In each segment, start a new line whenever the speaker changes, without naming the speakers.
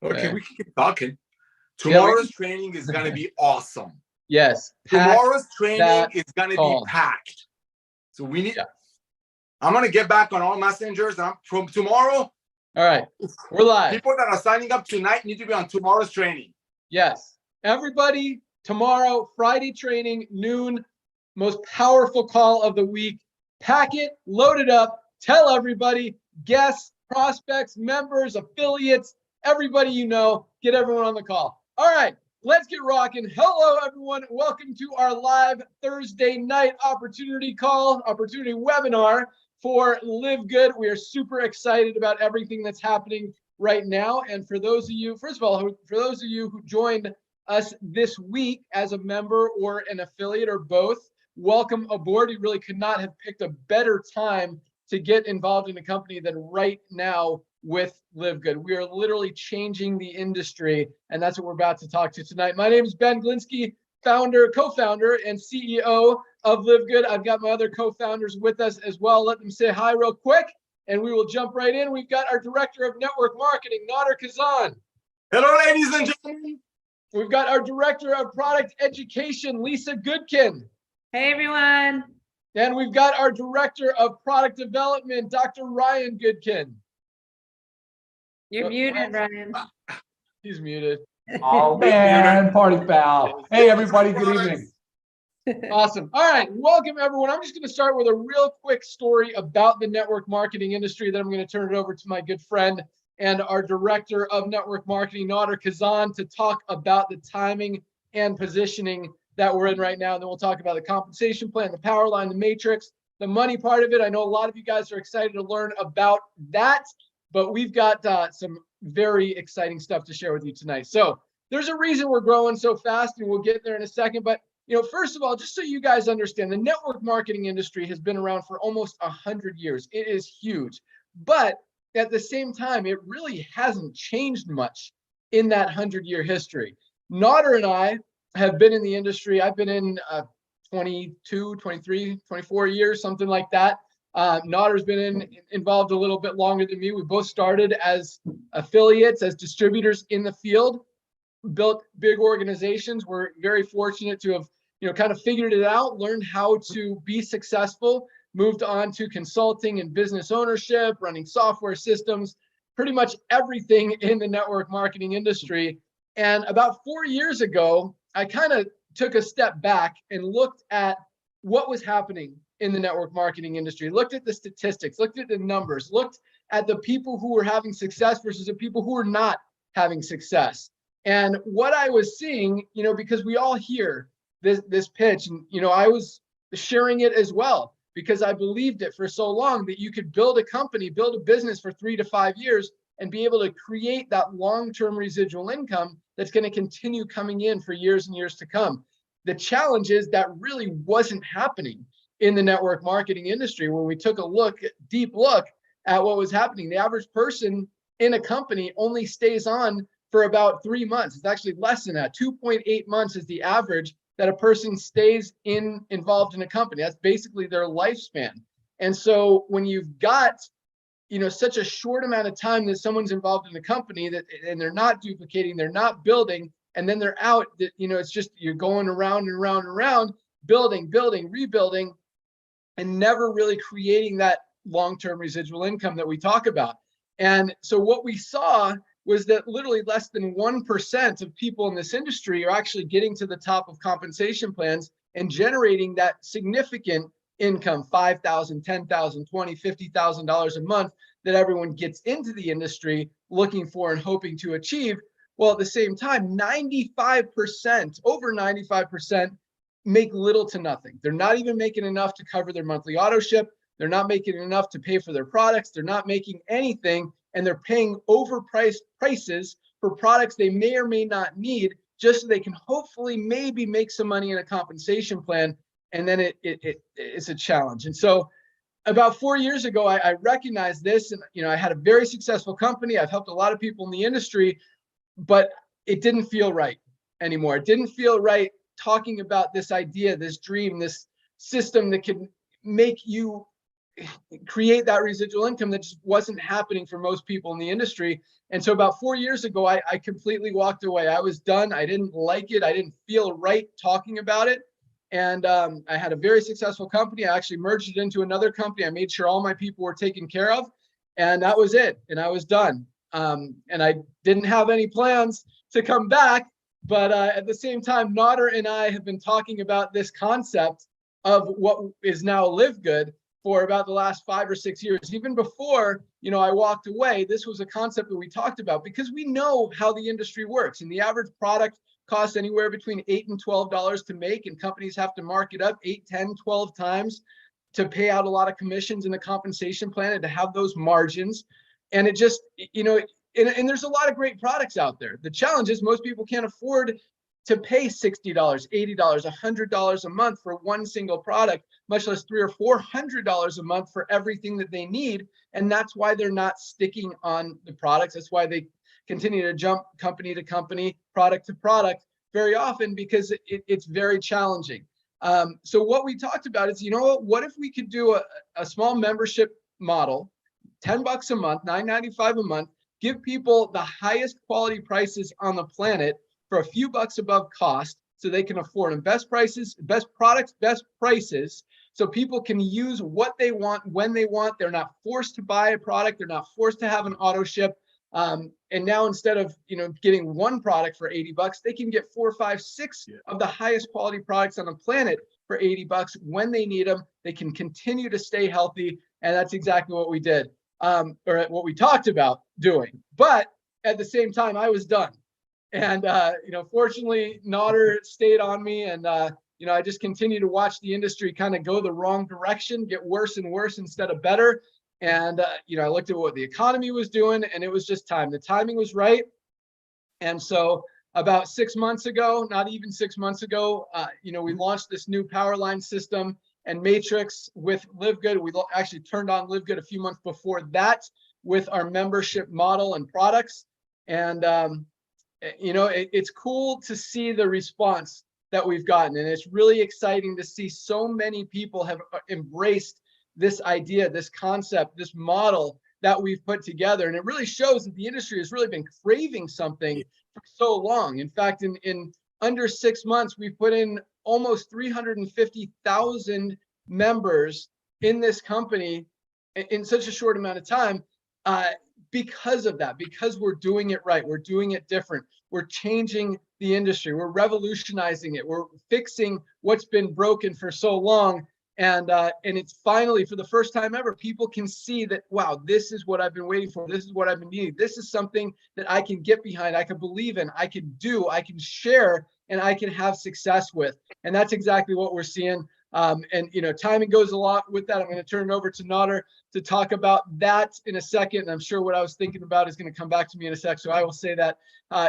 Okay, we can keep talking.
Yeah,
Tomorrow's training is going to be awesome.
Yes.
Tomorrow's training is going to be
call.
packed. So we need, I'm going to get back on all messengers. From tomorrow.
All right. We're live.
People that are signing up tonight need to be on tomorrow's training.
Yes. Everybody, tomorrow, Friday training, noon, most powerful call of the week. Pack it, load it up, tell everybody, guests, prospects, members, affiliates, everybody you know, get everyone on the call. All right, let's get rocking. Hello, everyone. Welcome to our live Thursday night opportunity webinar for Live Good. We are super excited about everything that's happening right now. And for those of you, first of all, for those of you who joined us this week as a member or an affiliate or both, welcome aboard. You really could not have picked a better time to get involved in a company than right now with Live Good. We are literally changing the industry, and that's what we're about to talk to tonight. My name is Ben Glinsky, co-founder and CEO of Live Good. I've got my other co-founders with us as well. Let them say hi real quick, and we will jump right in. We've got our Director of Network Marketing, Nader Kazan.
Hello, ladies and gentlemen.
We've got our Director of Product Education, Lisa Goodkin.
Hey, everyone.
And we've got our Director of Product Development, Dr. Ryan Goodkin.
You're muted, Ryan.
He's muted.
Oh, man, party foul. Hey, everybody, good evening.
Awesome. All right, welcome, everyone. I'm just going to start with a real quick story about the network marketing industry. Then I'm going to turn it over to my good friend and our Director of Network Marketing, Nader Kazan, to talk about the timing and positioning that we're in right now. And then we'll talk about the compensation plan, the power line, the matrix, the money part of it. I know a lot of you guys are excited to learn about that, but we've got some very exciting stuff to share with you tonight. So there's a reason we're growing so fast, and we'll get there in a second. But first of all, just so you guys understand, the network marketing industry has been around for almost 100 years. It is huge, but at the same time, it really hasn't changed much in that 100-year history. Nader and I have been in the industry. I've been in 22, 23, 24 years, something like that. Nader's been involved a little bit longer than me. We both started as affiliates, as distributors in the field, built big organizations. We're very fortunate to have, kind of figured it out, learned how to be successful, moved on to consulting and business ownership, running software systems, pretty much everything in the network marketing industry. And about 4 years ago, I kind of took a step back and looked at what was happening in the network marketing industry, looked at the statistics, looked at the numbers, looked at the people who were having success versus the people who were not having success. And what I was seeing, because we all hear this pitch, and I was sharing it as well, because I believed it for so long that you could build a company, build a business for 3 to 5 years and be able to create that long-term residual income that's going to continue coming in for years and years to come. The challenge is that really wasn't happening in the network marketing industry. When we took a deep look at what was happening, the average person in a company only stays on for about 3 months. It's actually less than that. 2.8 months is the average that a person stays involved in a company. That's basically their lifespan. And so when you've got such a short amount of time that someone's involved in a company and they're not duplicating, they're not building, and then they're out, it's just you're going around and around and around, building, rebuilding, and never really creating that long-term residual income that we talk about. And so what we saw was that literally less than 1% of people in this industry are actually getting to the top of compensation plans and generating that significant income, $5,000, $10,000, $20,000, $50,000 a month that everyone gets into the industry looking for and hoping to achieve. Well, at the same time, 95%, over 95% make little to nothing. They're not even making enough to cover their monthly auto ship. They're not making enough to pay for their products. They're not making anything, and they're paying overpriced prices for products they may or may not need, just so they can hopefully maybe make some money in a compensation plan. And then it's a challenge. And so about 4 years ago, I recognized this, and I had a very successful company. I've helped a lot of people in the industry, but it didn't feel right anymore. It didn't feel right talking about this idea, this dream, this system that can make you create that residual income that just wasn't happening for most people in the industry. And so about 4 years ago, I completely walked away. I was done. I didn't like it. I didn't feel right talking about it. And I had a very successful company. I actually merged it into another company. I made sure all my people were taken care of, and that was it. And I was done. And I didn't have any plans to come back. But at the same time, Nader and I have been talking about this concept of what is now LiveGood for about the last 5 or 6 years. Even before, I walked away, this was a concept that we talked about because we know how the industry works. And the average product costs anywhere between $8 and $12 to make, and companies have to mark it up 8, 10, 12 times to pay out a lot of commissions in the compensation plan and to have those margins. And it just, and there's a lot of great products out there. The challenge is most people can't afford to pay $60, $80, $100 a month for one single product, much less $300 or $400 a month for everything that they need. And that's why they're not sticking on the products. That's why they continue to jump company to company, product to product very often, because it's very challenging. So what we talked about is, what if we could do a small membership model, $10 a month, $9.95 a month, give people the highest quality prices on the planet for a few bucks above cost so they can afford them. Best prices, best products, best prices, so people can use what they want when they want. They're not forced to buy a product. They're not forced to have an auto ship. And now instead of getting one product for $80, they can get 4, 5, 6 of the highest quality products on the planet for $80 when they need them. They can continue to stay healthy, and that's exactly what we did, or what we talked about doing. But at the same time, I was done, and fortunately, Nader stayed on me, and I just continued to watch the industry kind of go the wrong direction, get worse and worse instead of better. And, I looked at what the economy was doing, and it was just time. The timing was right. And so about 6 months ago, not even 6 months ago, we launched this new power line system and matrix with LiveGood. We actually turned on LiveGood a few months before that with our membership model and products. And, it's cool to see the response that we've gotten. And it's really exciting to see so many people have embraced this idea, this concept, this model that we've put together. And it really shows that the industry has really been craving something for so long. In fact, in under 6 months, we've put in almost 350,000 members in this company in such a short amount of time, because of that, because we're doing it right. We're doing it different. We're changing the industry. We're revolutionizing it. We're fixing what's been broken for so long. And it's finally, for the first time ever, people can see that, wow, this is what I've been waiting for. This is what I've been needing. This is something that I can get behind, I can believe in, I can do, I can share, and I can have success with. And that's exactly what we're seeing. Timing goes a lot with that. I'm going to turn it over to Nader to talk about that in a second. And I'm sure what I was thinking about is going to come back to me in a sec. So I will say that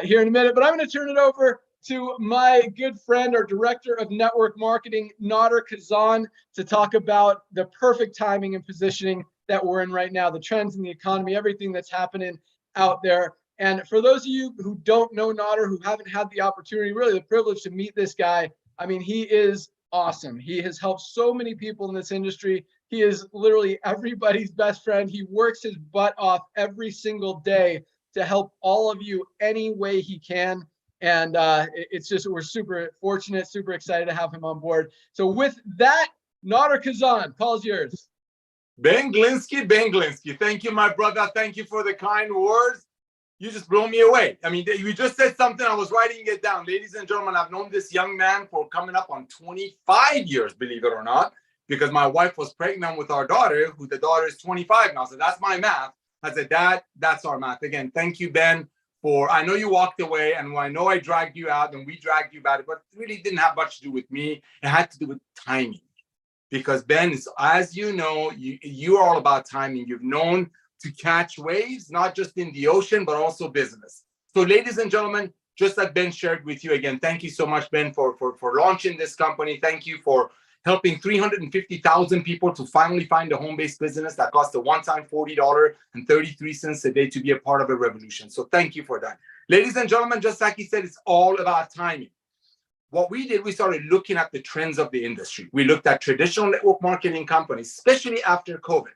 here in a minute, but I'm going to turn it over to my good friend, our director of network marketing, Nader Kazan, to talk about the perfect timing and positioning that we're in right now, the trends in the economy, everything that's happening out there. And for those of you who don't know Nader, who haven't had the opportunity, really the privilege to meet this guy, I mean, he is awesome. He has helped so many people in this industry. He is literally everybody's best friend. He works his butt off every single day to help all of you any way he can. And it's just, we're super fortunate, super excited to have him on board. So with that, Nader Kazan, call's yours.
Ben Glinsky, thank you, my brother. Thank you for the kind words. You just blow me away. I mean, you just said something. I was writing it down. Ladies and gentlemen, I've known this young man for coming up on 25 years, believe it or not, because my wife was pregnant with our daughter, who the daughter is 25 now. So that's my math. I said, Dad, that's our math. Again, thank you, Ben. I know you walked away, and I know I dragged you out, and we dragged you back, but it really didn't have much to do with me. It had to do with timing, because Ben is, as you know, you are all about timing. You've known to catch waves, not just in the ocean, but also business. So, ladies and gentlemen, just like Ben shared with you, again, thank you so much, Ben, for launching this company. Thank you for helping 350,000 people to finally find a home-based business that costs a one-time $40.33 a day to be a part of a revolution. So thank you for that. Ladies and gentlemen, just like he said, it's all about timing. what we did, we started looking at the trends of the industry. We looked at traditional network marketing companies, especially after COVID.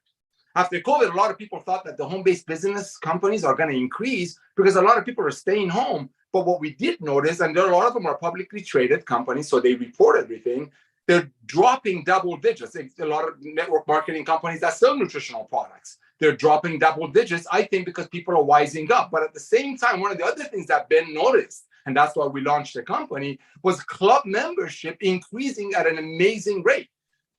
After COVID, a lot of people thought that the home-based business companies are going to increase because a lot of people are staying home. But what we did notice, and there are a lot of them are publicly traded companies, so they report everything, they're dropping double digits. A lot of network marketing companies that sell nutritional products, they're dropping double digits, I think, because people are wising up. But at the same time, one of the other things that Ben noticed, and that's why we launched the company, was club membership increasing at an amazing rate.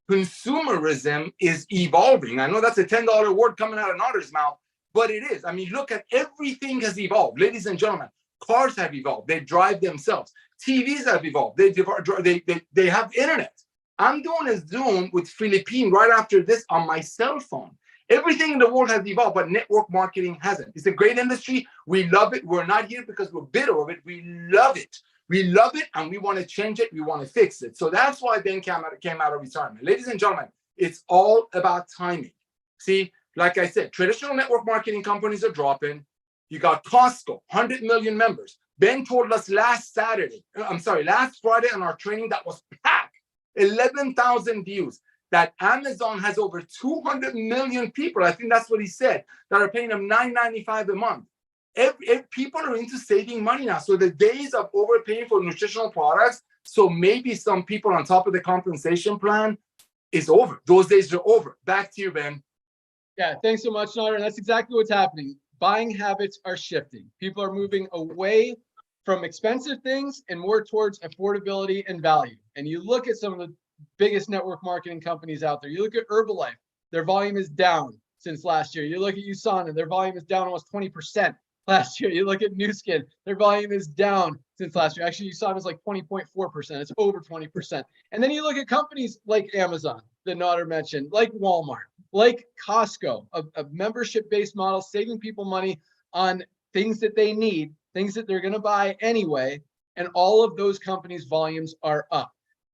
Consumerism is evolving. I know that's a $10 word coming out of Nader's mouth, but it is. I mean, look at everything has evolved. Ladies and gentlemen, cars have evolved. They drive themselves. TVs have evolved. They have internet. I'm doing a Zoom with Philippine right after this on my cell phone. Everything in the world has evolved, but network marketing hasn't. It's a great industry. We love it. We're not here because we're bitter of it. We love it. We love it, and we want to change it. We want to fix it. So that's why Ben came out of retirement. Ladies and gentlemen, it's all about timing. See, like I said, traditional network marketing companies are dropping. You got Costco, 100 million members. Ben told us last Friday on our training that was packed, 11,000 views, that Amazon has over 200 million people, I think that's what he said, that are paying them $9.95 a month. People are into saving money now. So the days of overpaying for nutritional products, so maybe some people on top of the compensation plan, is over. Those days are over. Back to you, Ben.
Yeah, thanks so much, Nader. That's exactly what's happening. Buying habits are shifting. People are moving away from expensive things and more towards affordability and value. And you look at some of the biggest network marketing companies out there. You look at Herbalife, their volume is down since last year. You look at USANA, their volume is down almost 20% last year. You look at Nu Skin, their volume is down since last year. Actually, USANA is like 20.4%. It's over 20%. And then you look at companies like Amazon, that Nader mentioned, like Walmart, like Costco, a membership-based model, saving people money on things that they need, things that they're going to buy anyway. And all of those companies' volumes are up.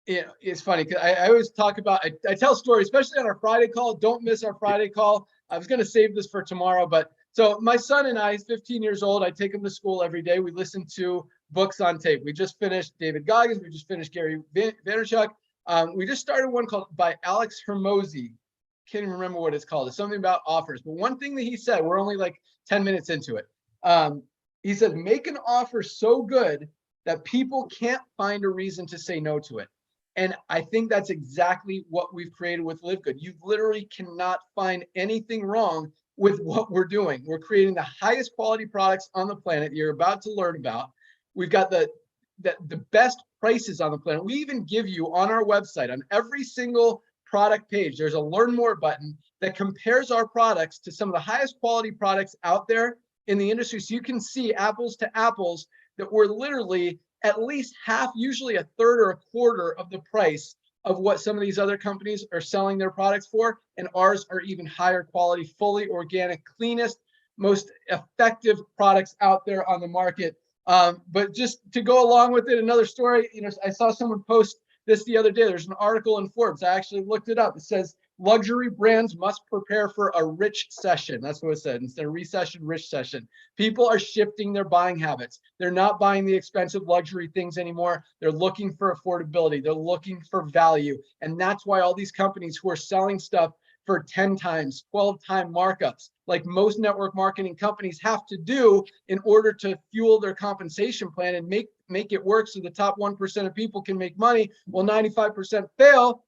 It's funny because I always talk about, I tell stories, especially on our Friday call. Don't miss our Friday call. I was going to save this for tomorrow, but so my son and I, he's 15 years old. I take him to school every day. We listen to books on tape. We just finished David Goggins. We just finished Gary Vaynerchuk. We just started one called by Alex Hermosi. Can't even remember what it's called. It's something about offers. But one thing that he said, we're only like 10 minutes into it. He said, make an offer so good that people can't find a reason to say no to it. And I think that's exactly what we've created with LiveGood. You literally cannot find anything wrong with what we're doing. We're creating the highest quality products on the planet you're about to learn about. We've got the best prices on the planet. We even give you on our website, on every single product page, there's a learn more button that compares our products to some of the highest quality products out there in the industry. So you can see apples to apples that we're literally at least half, usually a third or a quarter of the price of what some of these other companies are selling their products for. And ours are even higher quality, fully organic, cleanest, most effective products out there on the market. But just to go along with it, another story, I saw someone post this the other day. There's an article in Forbes. I actually looked it up. It says luxury brands must prepare for a rich session. That's what it said. Instead of recession, rich session. People are shifting their buying habits. They're not buying the expensive luxury things anymore. They're looking for affordability. They're looking for value. And that's why all these companies who are selling stuff for 10 times, 12 time markups, like most network marketing companies have to do in order to fuel their compensation plan and make it work so the top 1% of people can make money. Well, 95% fail.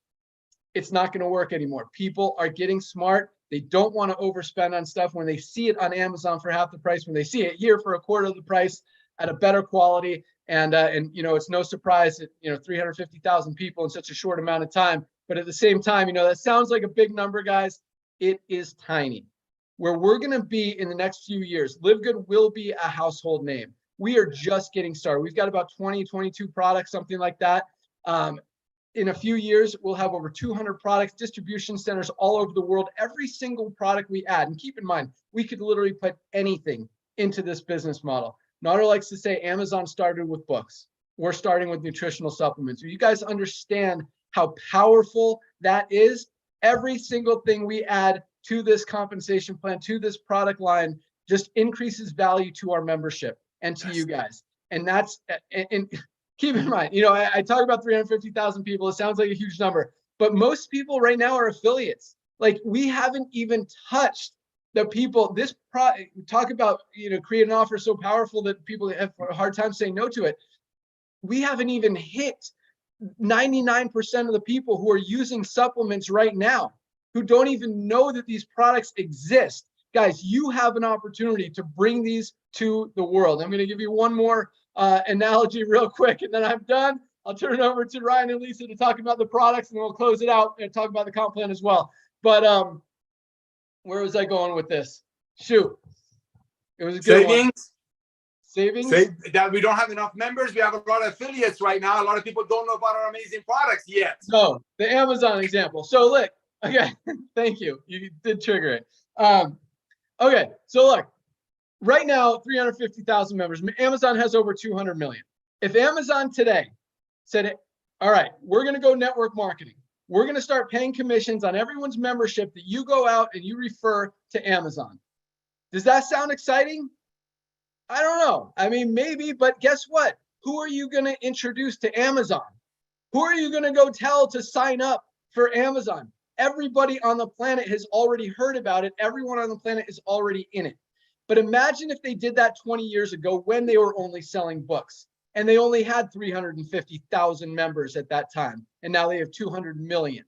It's not going to work anymore. People are getting smart. They don't want to overspend on stuff when they see it on Amazon for half the price, when they see it here for a quarter of the price at a better quality. And it's no surprise that, 350,000 people in such a short amount of time. But at the same time, that sounds like a big number, guys. It is tiny. Where we're going to be in the next few years, LiveGood will be a household name. We are just getting started. We've got about 20, 22 products, something like that. In a few years, we'll have over 200 products, distribution centers all over the world. Every single product we add, and keep in mind, we could literally put anything into this business model. Nader likes to say Amazon started with books. We're starting with nutritional supplements. You guys understand how powerful that is? Every single thing we add to this compensation plan, to this product line, just increases value to our membership and to you guys. And that's, and keep in mind, I talk about 350,000 people. It sounds like a huge number, but most people right now are affiliates. Like, we haven't even touched the people. Talk about, create an offer so powerful that people have a hard time saying no to it. We haven't even hit 99% of the people who are using supplements right now, who don't even know that these products exist. Guys, you have an opportunity to bring these to the world. I'm going to give you one more analogy real quick, and then I'm done. I'll turn it over to Ryan and Lisa to talk about the products, and then we'll close it out and talk about the comp plan as well. But where was I going with this? Shoot. It was a good one. Savings?
That we don't have enough members. We have a lot of affiliates right now. A lot of people don't know about our amazing products yet.
No, the Amazon example. So look, okay, thank you. You did trigger it. Okay, so look, right now, 350,000 members. Amazon has over 200 million. If Amazon today said, all right, we're going to go network marketing. We're going to start paying commissions on everyone's membership that you go out and you refer to Amazon. Does that sound exciting? I don't know. I mean, maybe, but guess what? Who are you going to introduce to Amazon? Who are you going to go tell to sign up for Amazon? Everybody on the planet has already heard about it. Everyone on the planet is already in it. But imagine if they did that 20 years ago when they were only selling books and they only had 350,000 members at that time. And now they have 200 million.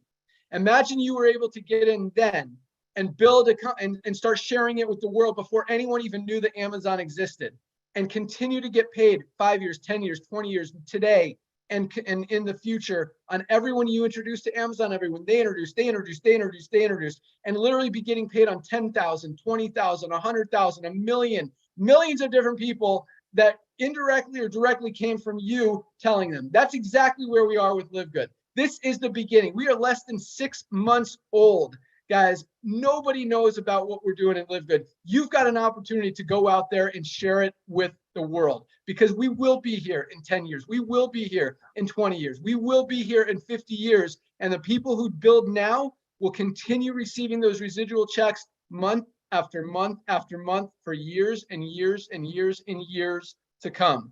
Imagine you were able to get in then and build and start sharing it with the world before anyone even knew that Amazon existed, and continue to get paid 5 years, 10 years, 20 years today and in the future on everyone you introduce to Amazon, everyone they introduce, and literally be getting paid on 10,000, 20,000, 100,000, a million, millions of different people that indirectly or directly came from you telling them. That's exactly where we are with LiveGood. This is the beginning. We are less than 6 months old. Guys, nobody knows about what we're doing at LiveGood. You've got an opportunity to go out there and share it with the world, because we will be here in 10 years. We will be here in 20 years. We will be here in 50 years. And the people who build now will continue receiving those residual checks month after month after month for years and years and years and years to come.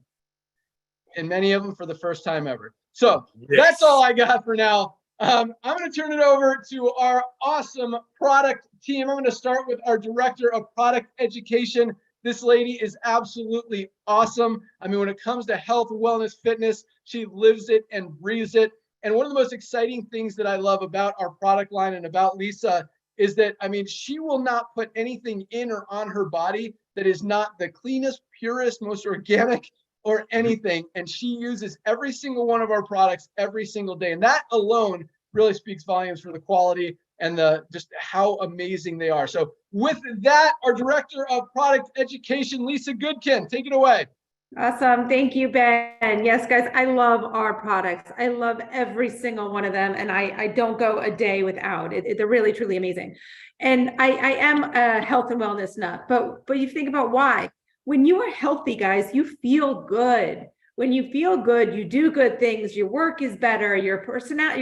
And many of them for the first time ever. So That's all I got for now. I'm going to turn it over to our awesome product team. I'm going to start with our director of product education. This lady is absolutely awesome. I mean, when it comes to health, wellness, fitness, she lives it and breathes it. And one of the most exciting things that I love about our product line and about Lisa is that, I mean, she will not put anything in or on her body that is not the cleanest, purest, most organic or anything. And she uses every single one of our products every single day. And that alone really speaks volumes for the quality and just how amazing they are. So with that, our director of product education, Lisa Goodkin, take it away.
Awesome. Thank you, Ben. Yes, guys, I love our products. I love every single one of them. And I don't go a day without it. They're really, truly amazing. And I am a health and wellness nut, but you think about why. When you are healthy, guys, you feel good. When you feel good, you do good things. Your work is better. Your personality,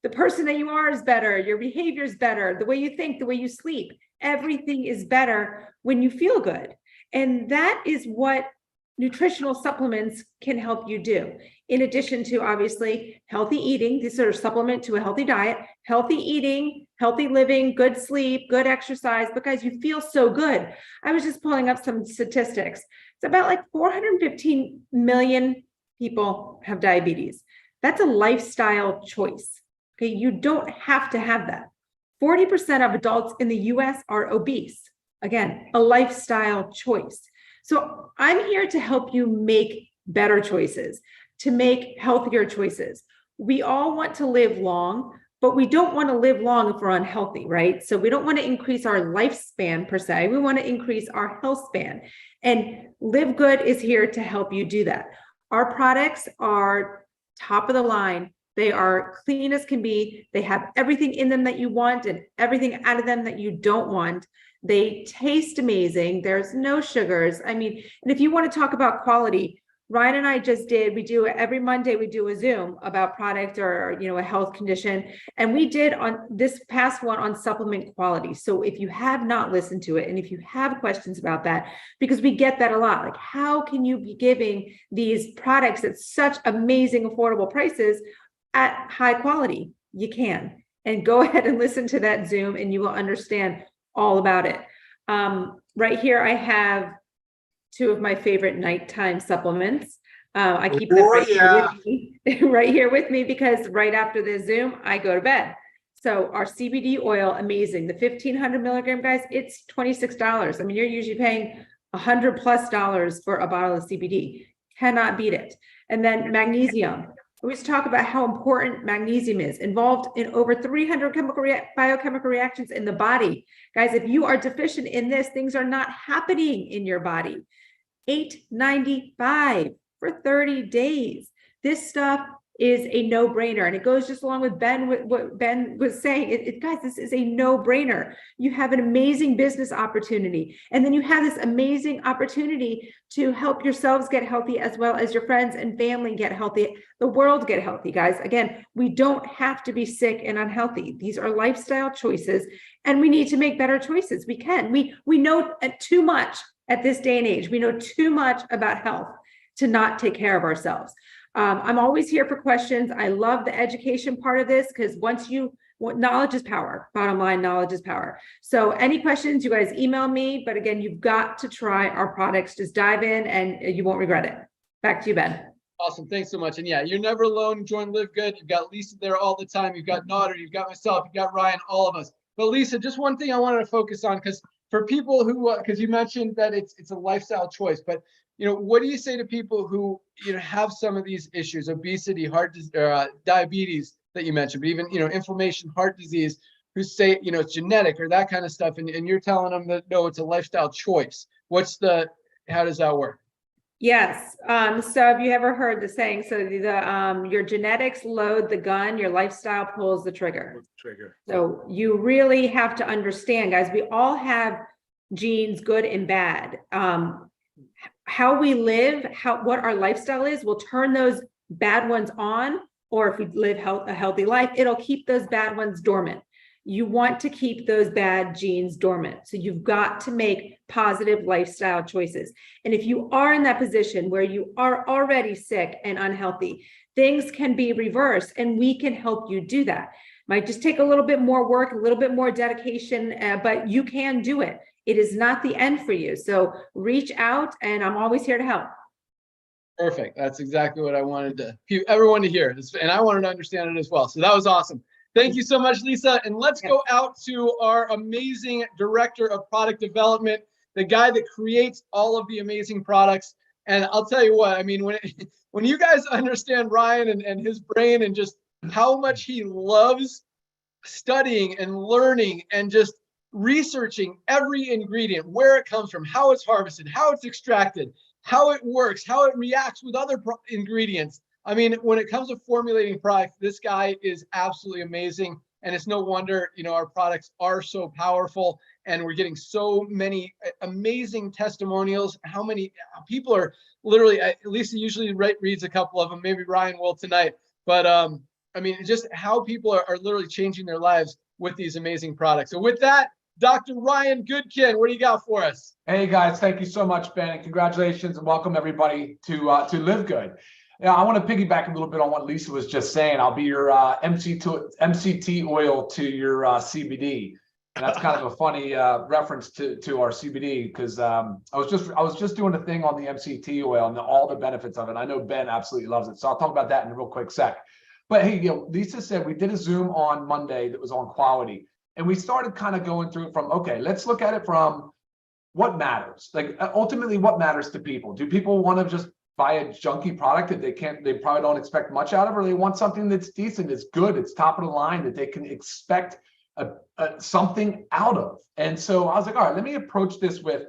the person that you are is better. Your behavior is better. The way you think, the way you sleep, everything is better when you feel good. And that is what nutritional supplements can help you do. In addition to obviously healthy eating, these are a supplement to a healthy diet, healthy eating, healthy living, good sleep, good exercise, because you feel so good. I was just pulling up some statistics. It's about like 415 million people have diabetes. That's a lifestyle choice. Okay, you don't have to have that. 40% of adults in the US are obese. Again, a lifestyle choice. So I'm here to help you make better choices, to make healthier choices. We all want to live long, but we don't want to live long if we're unhealthy, right? So we don't want to increase our lifespan per se. We want to increase our health span. And LiveGood is here to help you do that. Our products are top of the line. They are clean as can be. They have everything in them that you want and everything out of them that you don't want. They taste amazing. There's no sugars. I mean, and if you want to talk about quality, Ryan and I just did, we do every Monday, we do a Zoom about product or, a health condition. And we did on this past one on supplement quality. So if you have not listened to it, and if you have questions about that, because we get that a lot, like how can you be giving these products at such amazing, affordable prices at high quality? You can, and go ahead and listen to that Zoom and you will understand all about it. Right here, I have two of my favorite nighttime supplements. I keep them right here with me because right after the Zoom, I go to bed. So our CBD oil, amazing. The 1,500 milligram, guys, it's $26. I mean, you're usually paying $100+ for a bottle of CBD. Cannot beat it. And then magnesium. We always talk about how important magnesium is, involved in over 300 biochemical reactions in the body. Guys, if you are deficient in this, things are not happening in your body. $8.95 for 30 days. This stuff is a no-brainer, and it goes just along with what Ben was saying. Guys, this is a no-brainer. You have an amazing business opportunity, and then you have this amazing opportunity to help yourselves get healthy as well as your friends and family get healthy, the world get healthy, guys. Again, we don't have to be sick and unhealthy. These are lifestyle choices, and we need to make better choices. We can. We know too much at this day and age. We know too much about health to not take care of ourselves. I'm always here for questions. I love the education part of this because knowledge is power. Bottom line, knowledge is power. So any questions, you guys email me. But again, you've got to try our products. Just dive in and you won't regret it. Back to you, Ben.
Awesome. Thanks so much. And yeah, you're never alone. Join LiveGood. You've got Lisa there all the time. You've got Nodder. You've got myself. You've got Ryan, all of us. But Lisa, just one thing I wanted to focus on, because for people who, because you mentioned that it's a lifestyle choice, but what do you say to people who have some of these issues, obesity, diabetes that you mentioned, but even inflammation, heart disease, who say it's genetic or that kind of stuff, and you're telling them that no, it's a lifestyle choice. How does that work?
Yes. So have you ever heard the saying? So your genetics load the gun, your lifestyle pulls the trigger. So you really have to understand, guys, we all have genes, good and bad. How we live, what our lifestyle is, will turn those bad ones on, or if we live a healthy life, it'll keep those bad ones dormant. You want to keep those bad genes dormant. So you've got to make positive lifestyle choices. And if you are in that position where you are already sick and unhealthy, things can be reversed, and we can help you do that. Might just take a little bit more work, a little bit more dedication, but you can do it. It is not the end for you. So reach out, and I'm always here to help.
Perfect. That's exactly what I wanted everyone to hear. And I wanted to understand it as well. So that was awesome. Thank you so much, Lisa. And let's go out to our amazing director of product development, the guy that creates all of the amazing products. And I'll tell you what, I mean, when you guys understand Ryan and his brain and just how much he loves studying and learning and just researching every ingredient, where it comes from, how it's harvested, how it's extracted, how it works, how it reacts with other ingredients. I mean, when it comes to formulating products, this guy is absolutely amazing. And it's no wonder, our products are so powerful, and we're getting so many amazing testimonials. How many people are literally, Lisa usually reads a couple of them, maybe Ryan will tonight. But I mean, just how people are literally changing their lives with these amazing products. So with that, Dr. Ryan Goodkin, what do you got for us?
Hey guys, thank you so much, Ben, and congratulations and welcome everybody to LiveGood. Yeah, I want to piggyback a little bit on what Lisa was just saying. I'll be your MCT oil to your CBD, and that's kind of a funny reference to our CBD, because I was just doing a thing on the MCT oil and all the benefits of it. I know Ben absolutely loves it, so I'll talk about that in a real quick sec. But hey, Lisa said we did a Zoom on Monday that was on quality. And we started kind of going through from, okay, let's look at it from what matters. Like ultimately, what matters to people? Do people want to just buy a junky product that they probably don't expect much out of, or they want something that's decent, it's good, it's top of the line, that they can expect something out of? And so I was like, all right, let me approach this with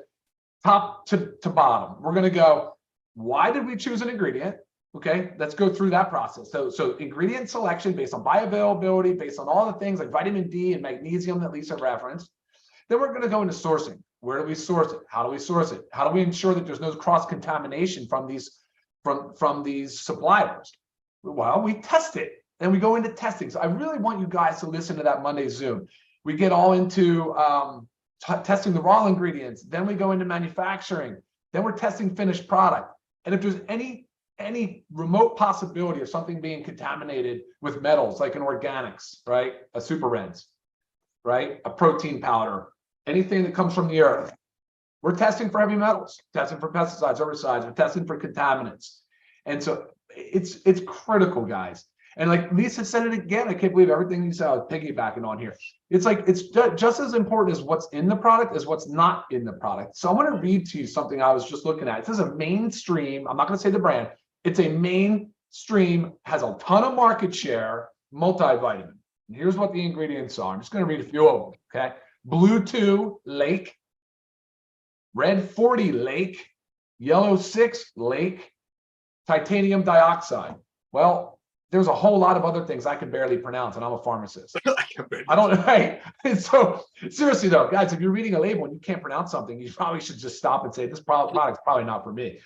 top to bottom. We're going to go, why did we choose an ingredient? Okay, let's go through that process. So ingredient selection based on bioavailability, based on all the things like vitamin D and magnesium that Lisa referenced. Then we're going to go into sourcing. Where do we source it? How do we source it? How do we ensure that there's no cross-contamination from from these suppliers? Well, we test it and we go into testing. So I really want you guys to listen to that Monday Zoom. We get all into testing the raw ingredients. Then we go into manufacturing. Then we're testing finished product. And if there's any remote possibility of something being contaminated with metals, like in organics, right? A super reds, right? A protein powder, anything that comes from the earth. We're testing for heavy metals, testing for pesticides, herbicides, we're testing for contaminants. And so it's critical, guys. And like Lisa said it again, I can't believe everything you said. I was piggybacking on here. It's like, it's just as important as what's in the product as what's not in the product. So I want to read to you something I was just looking at. This is a mainstream, I'm not going to say the brand. It's a mainstream, has a ton of market share, multivitamin. And here's what the ingredients are. I'm just going to read a few of them, okay? Blue 2, lake. Red 40, lake. Yellow 6, lake. Titanium dioxide. Well, there's a whole lot of other things I can barely pronounce, and I'm a pharmacist. I don't know. Right? And so, seriously though, guys, if you're reading a label and you can't pronounce something, you probably should just stop and say, this product's probably not for me.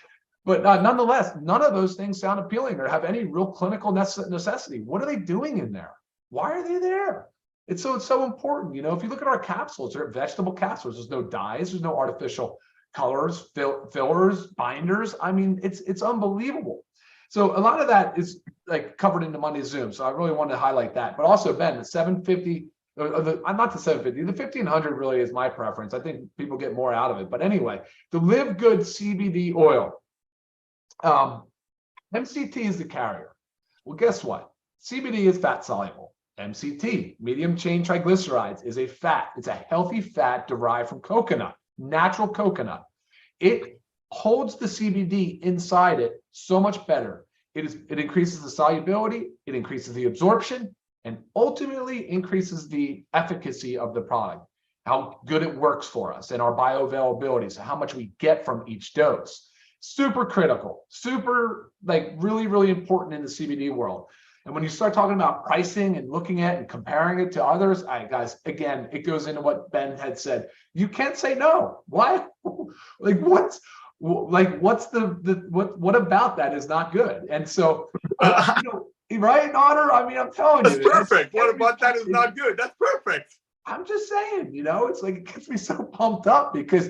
But nonetheless, none of those things sound appealing or have any real clinical necessity. What are they doing in there? Why are they there? It's so important. You know, if you look at our capsules, they're vegetable capsules. There's no dyes. There's no artificial colors, fillers, binders. I mean, it's unbelievable. So a lot of that is like covered into Monday Zoom. So I really wanted to highlight that. But also, Ben, the 750, I'm not the 750, the 1500 really is my preference. I think people get more out of it. But anyway, the LiveGood CBD oil. MCT is the carrier. Well, guess what? CBD is fat soluble. MCT, medium chain triglycerides, is a fat. It's a healthy fat derived from coconut, natural coconut. It holds the CBD inside it so much better. It increases the solubility, it increases the absorption, and ultimately increases the efficacy of the product, how good it works for us, and our bioavailability, so how much we get from each dose. Super critical, super, like, really, really important in the CBD world. And when you start talking about pricing and looking at and comparing it to others, guys, again, it goes into what Ben had said. You can't say no. Why? Like, what about that is not good? And so, you know, right, Otter? I mean, I'm telling you.
That's perfect. What about that is not good? That's perfect.
I'm just saying, you know, it's like, it gets me so pumped up because,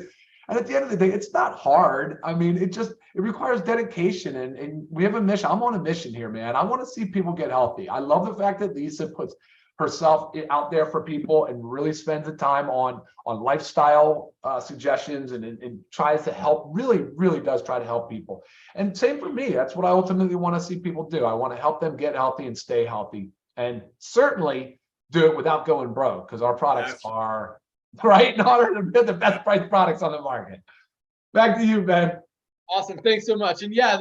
and at the end of the day, it's not hard. I mean, it requires dedication, and we have a mission. I'm on a mission here, man. I want to see people get healthy. I love the fact that Lisa puts herself out there for people and really spends the time on lifestyle suggestions and tries to help, really does try to help people. And same for me. That's what I ultimately want to see people do. I want to help them get healthy and stay healthy, and certainly do it without going broke, because our products are right in order to be the best price products on the market. Back to you, Ben.
Awesome. Thanks so much. And yeah,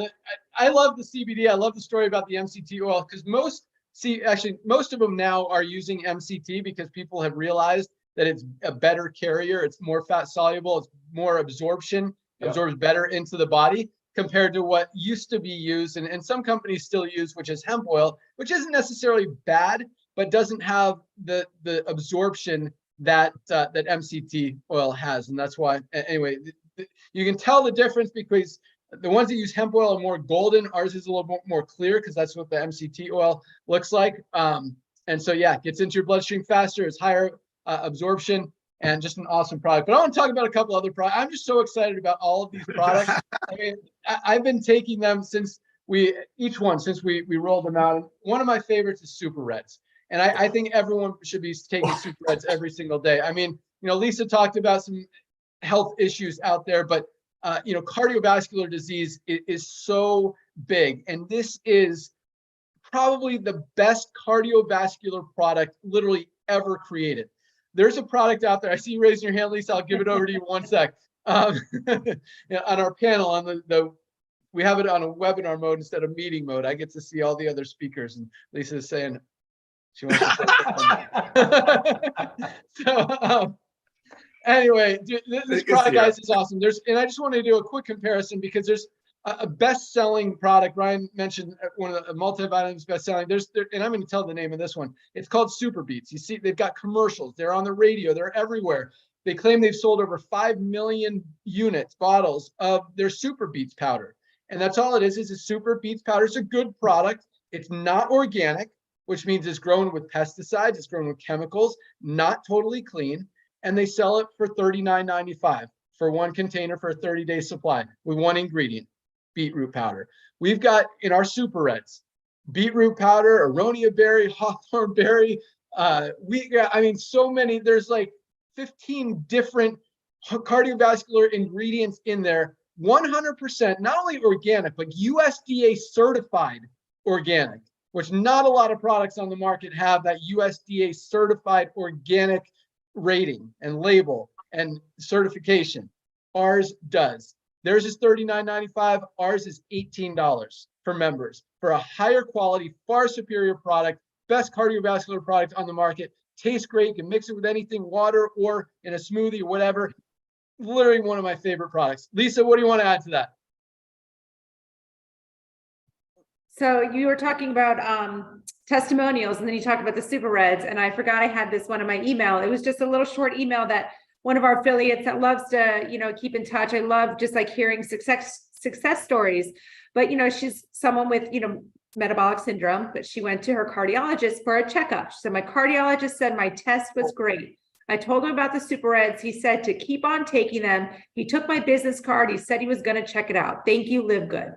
I love the CBD. I love the story about the MCT oil, because most of them now are using MCT because people have realized that it's a better carrier. It's more fat soluble. It's more absorption, absorbs better into the body compared to what used to be used. And some companies still use, which is hemp oil, which isn't necessarily bad, but doesn't have the absorption that MCT oil has. And that's why, anyway, you can tell the difference because the ones that use hemp oil are more golden. Ours is a little bit more clear because that's what the MCT oil looks like. And so, yeah, it gets into your bloodstream faster. It's higher absorption, and just an awesome product. But I want to talk about a couple other products. I'm just so excited about all of these products. I mean, I've been taking them since we rolled them out. And one of my favorites is Super Reds. And I think everyone should be taking Super Reds every single day. I mean, you know, Lisa talked about some health issues out there, but you know, cardiovascular disease is so big, and this is probably the best cardiovascular product literally ever created. There's a product out there. I see you raising your hand, Lisa. I'll give it over to you in 1 sec. On our panel, on we have it on a webinar mode instead of meeting mode. I get to see all the other speakers, and Lisa is saying she wants to say so. Anyway, this product, guys, is awesome. And I just want to do a quick comparison because there's a best-selling product. Ryan mentioned one of the multivitamins best-selling. And I'm going to tell the name of this one. It's called Super Beats. You see, they've got commercials. They're on the radio. They're everywhere. They claim they've sold over 5 million bottles of their Super Beats powder. And that's all it is a super beets powder. It's a good product. It's not organic, which means it's grown with pesticides, it's grown with chemicals, not totally clean. And they sell it for $39.95 for one container for a 30-day supply with one ingredient, beetroot powder. We've got in our super reds, beetroot powder, aronia berry, hawthorn berry. I mean, so many, there's like 15 different cardiovascular ingredients in there, 100% not only organic, but USDA certified organic, which not a lot of products on the market have that USDA certified organic rating and label and certification. Ours does. Theirs is $39.95. Ours is $18 for members for a higher quality, far superior product, best cardiovascular product on the market. Tastes great. You can mix it with anything, water or in a smoothie or whatever. Literally one of my favorite products. Lisa, what do you want to add to that?
So you were talking about testimonials, and then you talked about the super reds, and I forgot I had this one in my email. It was just a little short email that one of our affiliates that loves to, keep in touch. I love just like hearing success stories, but she's someone with, metabolic syndrome, but she went to her cardiologist for a checkup. She said, my cardiologist said my test was great. I told him about the super reds. He said to keep on taking them. He took my business card. He said he was going to check it out. Thank you, Live Good.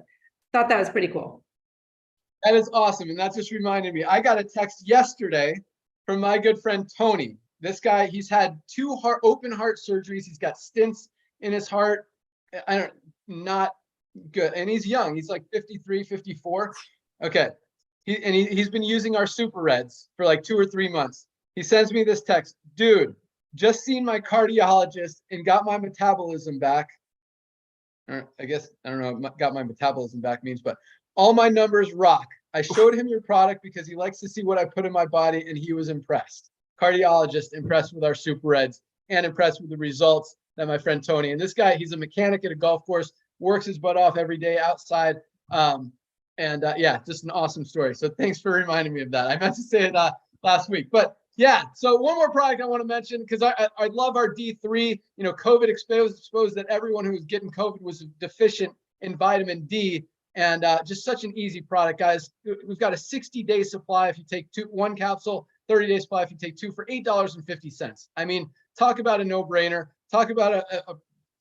Thought that was pretty cool.
That is awesome. And that just reminded me, I got a text yesterday from my good friend, Tony. This guy, he's had 2 open heart surgeries. He's got stents in his heart. Not good. And he's young. He's like 53, 54. Okay. He's been using our super reds for like 2 or 3 months. He sends me this text, dude, just seen my cardiologist and got my metabolism back. Or I guess, I don't know what got my metabolism back means, but all my numbers rock. I showed him your product because he likes to see what I put in my body, and he was impressed. Cardiologist impressed with our super reds and impressed with the results that my friend Tony, and this guy, he's a mechanic at a golf course, works his butt off every day outside. Yeah, just an awesome story. So thanks for reminding me of that. I meant to say it last week, but yeah. So one more product I want to mention, because I love our D3. COVID exposed that everyone who was getting COVID was deficient in vitamin D, and just such an easy product, guys. We've got a 60-day supply if you take 1 capsule, 30-day supply if you take 2 for $8.50. I mean, talk about a no-brainer. Talk about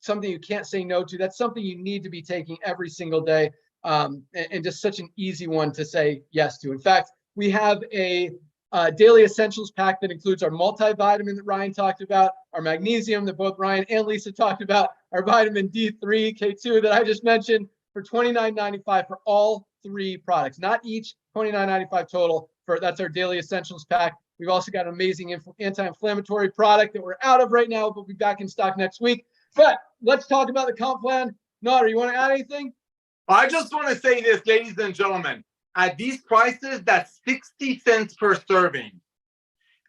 something you can't say no to. That's something you need to be taking every single day, and just such an easy one to say yes to. In fact, we have a daily essentials pack that includes our multivitamin that Ryan talked about, our magnesium that both Ryan and Lisa talked about, our vitamin D3, K2 that I just mentioned, for $29.95 for all 3 products, not each, $29.95 total. That's our daily essentials pack. We've also got an amazing anti-inflammatory product that we're out of right now, but we'll be back in stock next week. But let's talk about the comp plan. Nader, you want to add anything?
I just want to say this, ladies and gentlemen. At these prices, that's 60 cents per serving.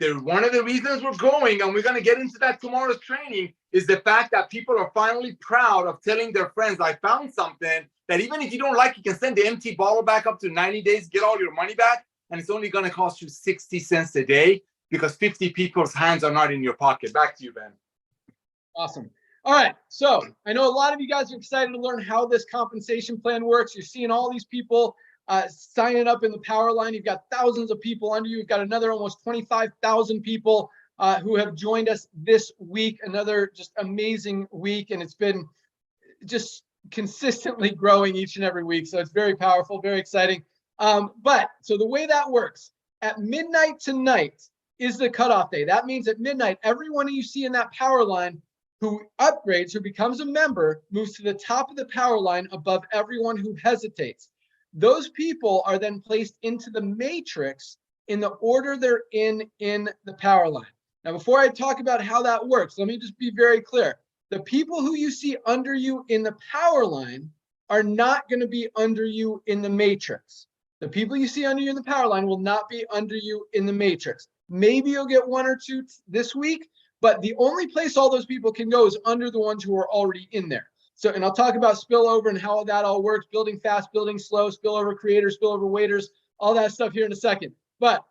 One of the reasons we're going, and we're going to get into that tomorrow's training, is the fact that people are finally proud of telling their friends, I found something that even if you don't like, you can send the empty bottle back up to 90 days, get all your money back, and it's only going to cost you 60 cents a day because 50 people's hands are not in your pocket. Back to you, Ben.
Awesome. All right. So I know a lot of you guys are excited to learn how this compensation plan works. You're seeing all these people signing up in the power line. You've got thousands of people under you. You've got another almost 25,000 people who have joined us this week. Another just amazing week. And it's been just consistently growing each and every week. So it's very powerful, very exciting. But so the way that works, at midnight tonight is the cutoff day. That means at midnight, everyone you see in that power line who upgrades, who becomes a member, moves to the top of the power line above everyone who hesitates. Those people are then placed into the matrix in the order they're in the power line. Now, before I talk about how that works, let me just be very clear. The people who you see under you in the power line are not going to be under you in the matrix. The people you see under you in the power line will not be under you in the matrix. Maybe you'll get 1 or 2 this week, but the only place all those people can go is under the ones who are already in there. So, and I'll talk about spillover and how that all works, building fast, building slow, spillover creators, spillover waiters, all that stuff here in a second. But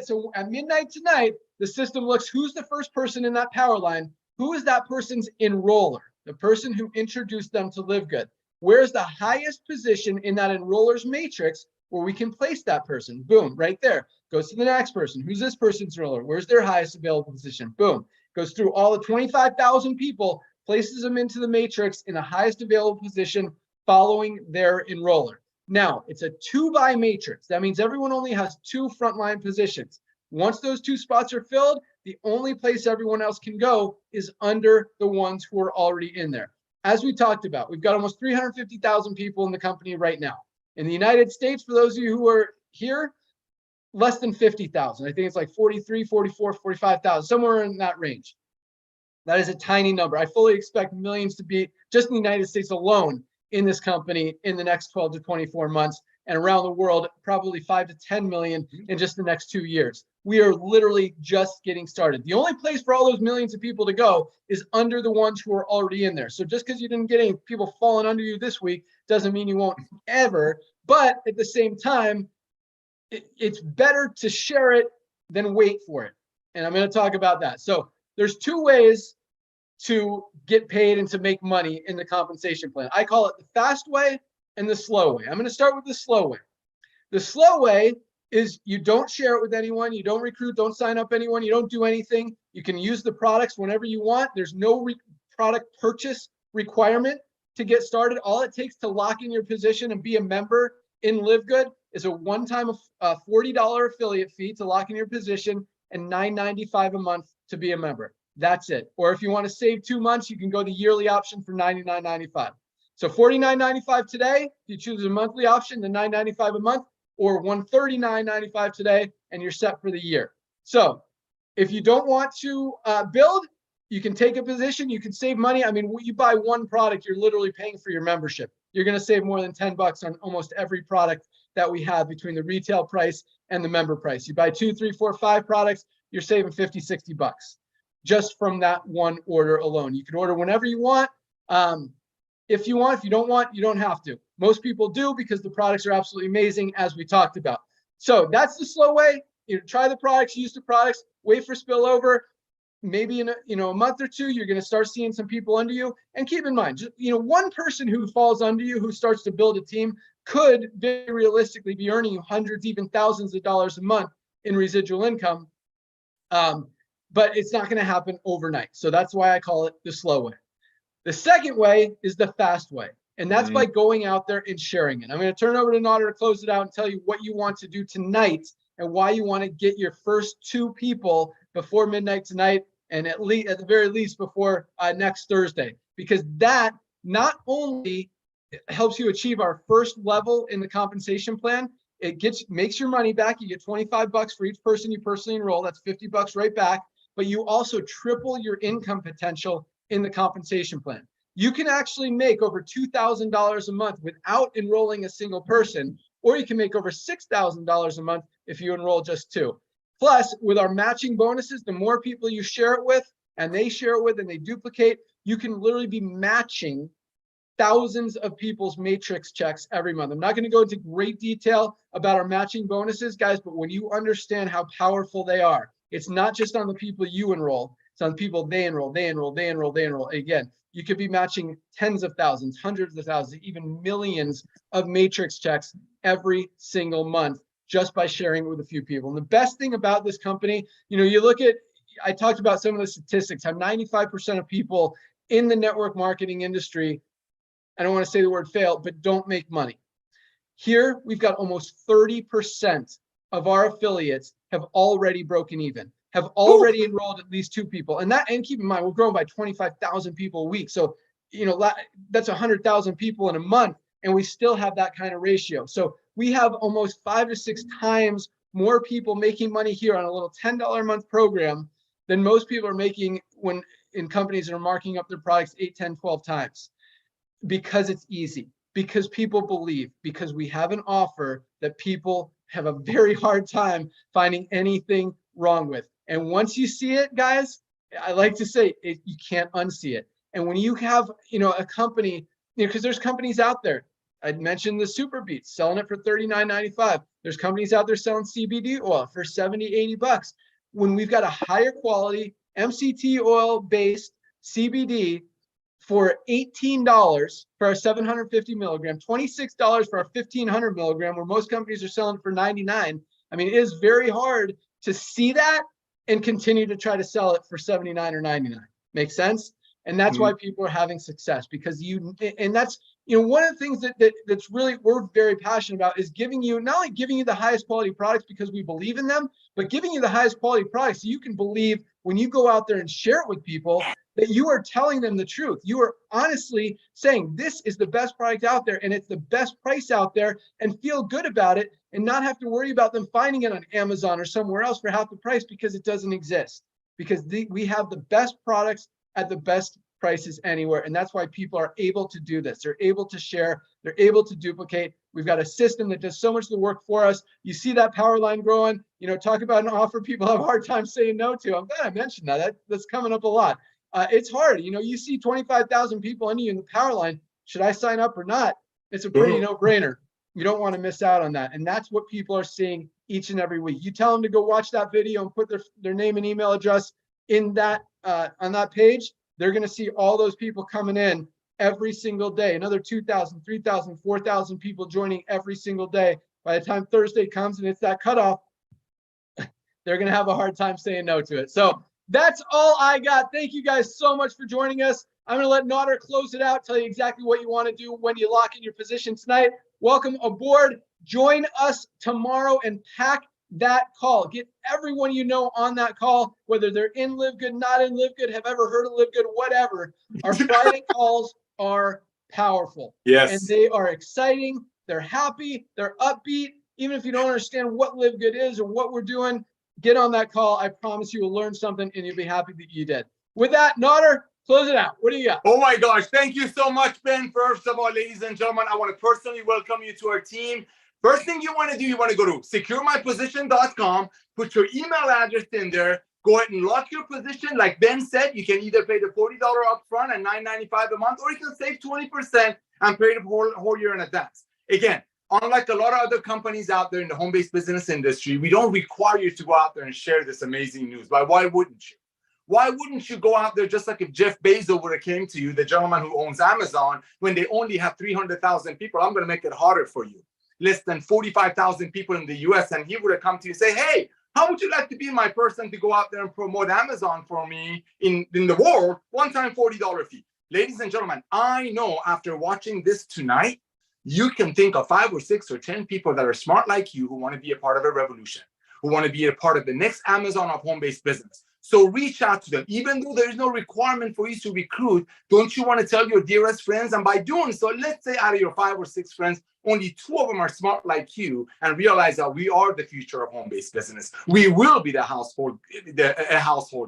so at midnight tonight, the system looks, who's the first person in that power line? Who is that person's enroller? The person who introduced them to LiveGood. Where's the highest position in that enroller's matrix where we can place that person? Boom, right there. Goes to the next person. Who's this person's enroller? Where's their highest available position? Boom. Goes through all the 25,000 people, places them into the matrix in the highest available position following their enroller. Now, it's a 2-by matrix. That means everyone only has 2 frontline positions. Once those 2 spots are filled, the only place everyone else can go is under the ones who are already in there. As we talked about, we've got almost 350,000 people in the company right now. In the United States, for those of you who are here, less than 50,000. I think it's like 43, 44, 45,000, somewhere in that range. That is a tiny number. I fully expect millions to be just in the United States alone in this company in the next 12 to 24 months, and around the world, probably 5 to 10 million in just the next 2 years. We are literally just getting started. The only place for all those millions of people to go is under the ones who are already in there. So just because you didn't get any people falling under you this week doesn't mean you won't ever. But at the same time, it's better to share it than wait for it. And I'm going to talk about that. So there's 2 ways to get paid and to make money in the compensation plan. I call it the fast way and the slow way. I'm going to start with the slow way. The slow way is you don't share it with anyone. You don't recruit, don't sign up anyone. You don't do anything. You can use the products whenever you want. There's no product purchase requirement to get started. All it takes to lock in your position and be a member in LiveGood is a one-time $40 affiliate fee to lock in your position and $9.95 a month to be a member. That's it. Or if you want to save 2 months, you can go the yearly option for $99.95. So $49.95 today, if you choose a monthly option, the $9.95 a month, or $139.95 today, and you're set for the year. So if you don't want to build, you can take a position, you can save money. I mean, when you buy one product, you're literally paying for your membership. You're going to save more than $10 on almost every product that we have between the retail price and the member price. You buy 2, 3, 4, 5 products, you're saving 50, 60 bucks just from that one order alone. You can order whenever you want. If you want, if you don't want, you don't have to. Most people do because the products are absolutely amazing, as we talked about. So that's the slow way. You try the products, use the products, wait for spillover. Maybe in a month or 2, you're going to start seeing some people under you. And keep in mind, just, one person who falls under you, who starts to build a team, could very realistically be earning you hundreds, even thousands of dollars a month in residual income. But it's not going to happen overnight. So that's why I call it the slow way. The second way is the fast way. And that's by going out there and sharing it. I'm going to turn it over to Nader to close it out and tell you what you want to do tonight and why you want to get your first 2 people before midnight tonight, and at the very least before next Thursday, because that not only helps you achieve our first level in the compensation plan, it makes your money back. You get 25 bucks for each person you personally enroll. That's 50 bucks right back. But you also triple your income potential in the compensation plan. You can actually make over $2,000 a month without enrolling a single person, or you can make over $6,000 a month if you enroll just 2. Plus, with our matching bonuses, the more people you share it with, and they share it with, and they duplicate, you can literally be matching thousands of people's matrix checks every month. I'm not going to go into great detail about our matching bonuses, guys, but when you understand how powerful they are, it's not just on the people you enroll, it's on the people they enroll. Again, you could be matching tens of thousands, hundreds of thousands, even millions of matrix checks every single month just by sharing it with a few people. And the best thing about this company, you look at, I talked about some of the statistics, how 95% of people in the network marketing industry, I don't want to say the word fail, but don't make money. Here, we've got almost 30% of our affiliates have already broken even, have already enrolled at least 2 people. And keep in mind, we're growing by 25,000 people a week. So, that's 100,000 people in a month, and we still have that kind of ratio. So we have almost 5 to 6 times more people making money here on a little $10 a month program than most people are making when in companies that are marking up their products 8, 10, 12 times. Because it's easy, because people believe, because we have an offer that people have a very hard time finding anything wrong with. And once you see it, guys, I like to say you can't unsee it. And when you have, a company, because there's companies out there, I'd mentioned the Super Beats selling it for $39.95. There's companies out there selling CBD oil for 70, 80 bucks. When we've got a higher quality MCT oil based CBD for $18 for our 750 milligram, $26 for our 1500 milligram, where most companies are selling for $99. I mean, it is very hard to see that and continue to try to sell it for $79 or $99. Make sense? And that's why people are having success, because and that's, one of the things that's really, we're very passionate about is giving you, not only giving you the highest quality products because we believe in them, but giving you the highest quality products so you can believe when you go out there and share it with people that you are telling them the truth. You are honestly saying this is the best product out there and it's the best price out there, and feel good about it and not have to worry about them finding it on Amazon or somewhere else for half the price, because it doesn't exist. Because we have the best products at the best prices anywhere. And that's why people are able to do this. They're able to share, they're able to duplicate. We've got a system that does so much of the work for us. You see that power line growing, talk about an offer people have a hard time saying no to. I'm glad I mentioned that. That's coming up a lot. It's hard. You see 25,000 people under you in the power line. Should I sign up or not? It's a pretty no-brainer. You don't want to miss out on that. And that's what people are seeing each and every week. You tell them to go watch that video and put their name and email address in that on that page. They're going to see all those people coming in every single day. Another 2,000, 3,000, 4,000 people joining every single day. By the time Thursday comes and it's that cutoff, they're going to have a hard time saying no to it. So that's all I got. Thank you guys so much for joining us. I'm going to let Nader close it out, tell you exactly what you want to do when you lock in your position tonight. Welcome aboard. Join us tomorrow and pack that call. Get everyone you know on that call, whether they're in LiveGood, not in LiveGood, have ever heard of LiveGood, whatever. Our Friday calls are powerful.
Yes.
And they are exciting. They're happy. They're upbeat. Even if you don't understand what LiveGood is or what we're doing, get on that call. I promise you will learn something and you'll be happy that you did. With that, Nader, close it out. What do you got?
Oh my gosh. Thank you so much, Ben. First of all, ladies and gentlemen, I want to personally welcome you to our team. First thing you want to do, you want to go to securemyposition.com, put your email address in there, go ahead and lock your position. Like Ben said, you can either pay the $40 upfront and $9.95 a month, or you can save 20% and pay the whole year in advance. Again, unlike a lot of other companies out there in the home-based business industry, we don't require you to go out there and share this amazing news. But why wouldn't you? Why wouldn't you go out there just like if Jeff Bezos would have came to you, the gentleman who owns Amazon, when they only have 300,000 people? I'm going to make it harder for you. Less than 45,000 people in the US, and he would have come to you and say, hey, how would you like to be my person to go out there and promote Amazon for me in the world? One time $40 fee. Ladies and gentlemen, I know after watching this tonight, you can think of 5 or 6 or 10 people that are smart like you who want to be a part of a revolution, who want to be a part of the next Amazon of home-based business. So reach out to them. Even though there is no requirement for you to recruit, don't you want to tell your dearest friends? And by doing so, let's say out of your 5 or 6 friends, only 2 of them are smart like you and realize that we are the future of home-based business. We will be a household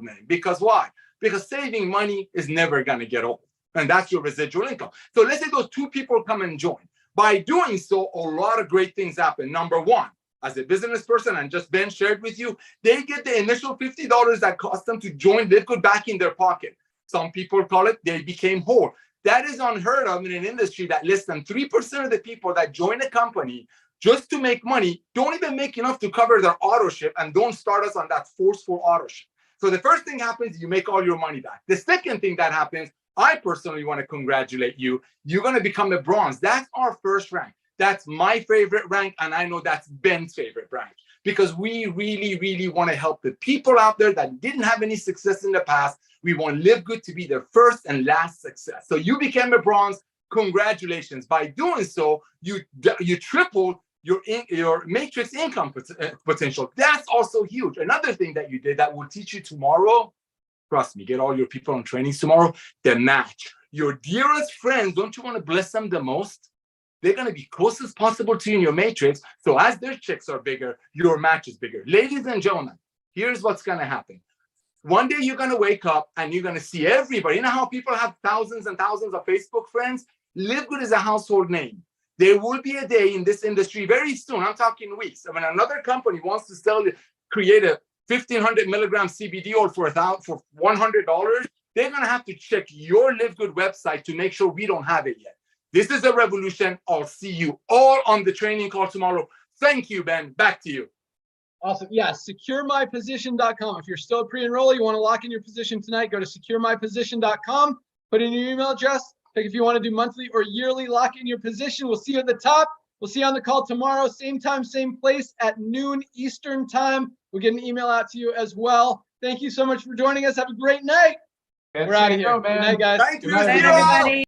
name. Because why? Because saving money is never going to get old. And that's your residual income. So let's say those 2 people come and join. By doing so, a lot of great things happen. Number one, as a business person, and just Ben shared with you, they get the initial $50 that cost them to join LiveGood back in their pocket. Some people call it they became whole. That is unheard of in an industry that less than 3% of the people that join a company just to make money don't even make enough to cover their auto ship and don't start us on that forceful auto ship. So the first thing happens, you make all your money back. The second thing that happens, I personally want to congratulate you. You're going to become a bronze. That's our first rank. That's my favorite rank, and I know that's Ben's favorite rank, because we really, really want to help the people out there that didn't have any success in the past. We want LiveGood to be their first and last success. So you became a bronze. Congratulations. By doing so, you tripled your matrix income potential. That's also huge. Another thing that you did that will teach you tomorrow, trust me, get all your people on trainings tomorrow, the match. Your dearest friends, don't you want to bless them the most? They're going to be close as possible to you in your matrix. So as their checks are bigger, your match is bigger. Ladies and gentlemen, here's what's going to happen. One day you're going to wake up and you're going to see everybody. You know how people have thousands and thousands of Facebook friends? LiveGood is a household name. There will be a day in this industry very soon, I'm talking weeks, when another company wants to create a 1,500 milligram CBD oil for $100, they're going to have to check your LiveGood website to make sure we don't have it yet. This is a revolution. I'll see you all on the training call tomorrow. Thank you, Ben. Back to you.
Awesome. Yeah, securemyposition.com. If you're still a pre-enroller, you want to lock in your position tonight, go to securemyposition.com. put in your email address. Pick if you want to do monthly or yearly, lock in your position. We'll see you at the top. We'll see you on the call tomorrow, same time, same place at noon Eastern time. We'll get an email out to you as well. Thank you so much for joining us. Have a great night. We're out of here. Good night, guys.
Thank you,
Good night,
Zero.
everybody.